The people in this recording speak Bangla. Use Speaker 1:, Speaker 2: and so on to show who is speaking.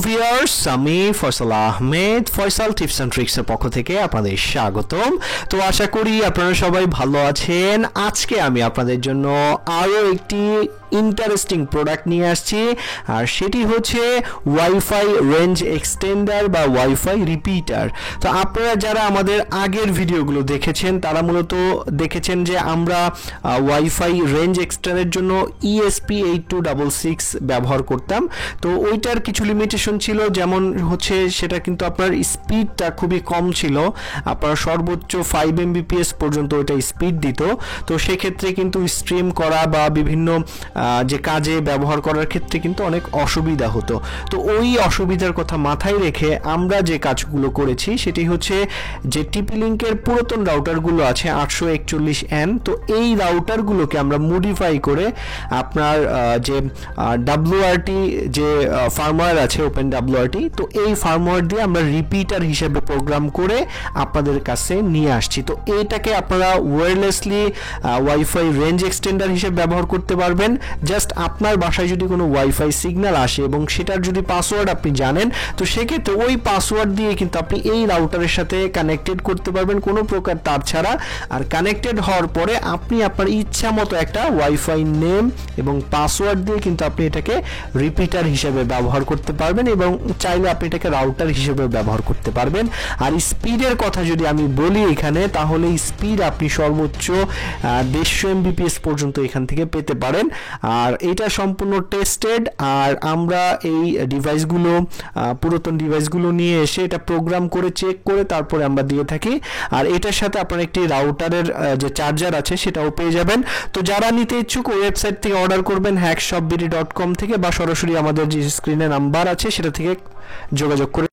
Speaker 1: ভিউয়ার্স, আমি ফয়সাল আহমেদ ফয়সাল টিপস অ্যান্ড ট্রিক্সের পক্ষ থেকে আপনাদের স্বাগতম। তো আশা করি আপনারা সবাই ভালো আছেন। আজকে আমি আপনাদের জন্য আরও একটি ইন্টারেস্টিং প্রোডাক্ট নিয়ে আসছি, আর সেটি হচ্ছে ওয়াইফাই রেঞ্জ এক্সটেন্ডার বা ওয়াইফাই রিপিটার। তো আপনারা যারা আমাদের আগের ভিডিওগুলো দেখেছেন তারা মূলত দেখেছেন যে আমরা ওয়াইফাই রেঞ্জ এক্সটেন্ডারের জন্য ESP8266 ব্যবহার করতাম। তো ওইটার কিছু লিমিটেশন ছিল, যেমন হচ্ছে সেটা কিন্তু আপনার স্পিডটা খুবই কম ছিল, আপনার সর্বোচ্চ 5 Mbps পর্যন্ত ওইটা স্পিড দিত। তো সেক্ষেত্রে কিন্তু স্ট্রিম করা বা বিভিন্ন যে কাজে ব্যবহার করার ক্ষেত্রে কিন্তু অনেক অসুবিধা হতো। তো ওই অসুবিধার কথা মাথায় রেখে আমরা যে কাজগুলো করেছি সেটি হচ্ছে যে টিপি লিঙ্কের পুরাতন রাউটারগুলো আছে 841N, তো এই রাউটারগুলোকে আমরা মডিফাই করে আপনার যে WRT যে ফার্মওয়্যার আছে ওপেন WRT, তো এই ফার্মওয়্যার দিয়ে আমরা রিপিটার হিসেবে প্রোগ্রাম করে আপনাদের কাছে নিয়ে আসছি। তো এইটাকে আপনারা ওয়্যারলেসলি ওয়াইফাই রেঞ্জ এক্সটেন্ডার হিসেবে ব্যবহার করতে পারবেন। জাস্ট আপনার বাসায় যদি কোনো ওয়াইফাই সিগন্যাল আসে এবং সেটার যদি পাসওয়ার্ড আপনি জানেন, তো সেক্ষেত্রে ওই পাসওয়ার্ড দিয়ে কিন্তু আপনি এই রাউটারের সাথে কানেক্টেড করতে পারবেন কোনো প্রকার তার ছাড়া। আর কানেক্টেড হওয়ার পরে আপনি আপনার ইচ্ছা মতো একটা ওয়াইফাই নেম এবং পাসওয়ার্ড দিয়ে কিন্তু আপনি এটাকে রিপিটার হিসেবে ব্যবহার করতে পারবেন, এবং চাইলে আপনি এটাকে রাউটার হিসেবে ব্যবহার করতে পারবেন। আর স্পিডের কথা যদি আমি বলি এখানে, তাহলে স্পিড আপনি সর্বোচ্চ 150 Mbps পর্যন্ত এখান থেকে পেতে পারেন। আর এটা সম্পূর্ণ টেস্টেড, আর আমরা এই ডিভাইসগুলো পুরাতন ডিভাইসগুলো নিয়ে এসে এটা প্রোগ্রাম করে চেক করে তারপরে আমরা দিয়ে থাকি। আর এটার সাথে আপনার একটি রাউটারের যে চার্জার আছে সেটাও পেয়ে যাবেন। তো যারা নিতে ইচ্ছুক ওয়েবসাইট থেকে অর্ডার করবেন hackshopbd.com থেকে, বা সরাসরি আমাদের যে স্ক্রিনে নাম্বার আছে সেটা থেকে যোগাযোগ করে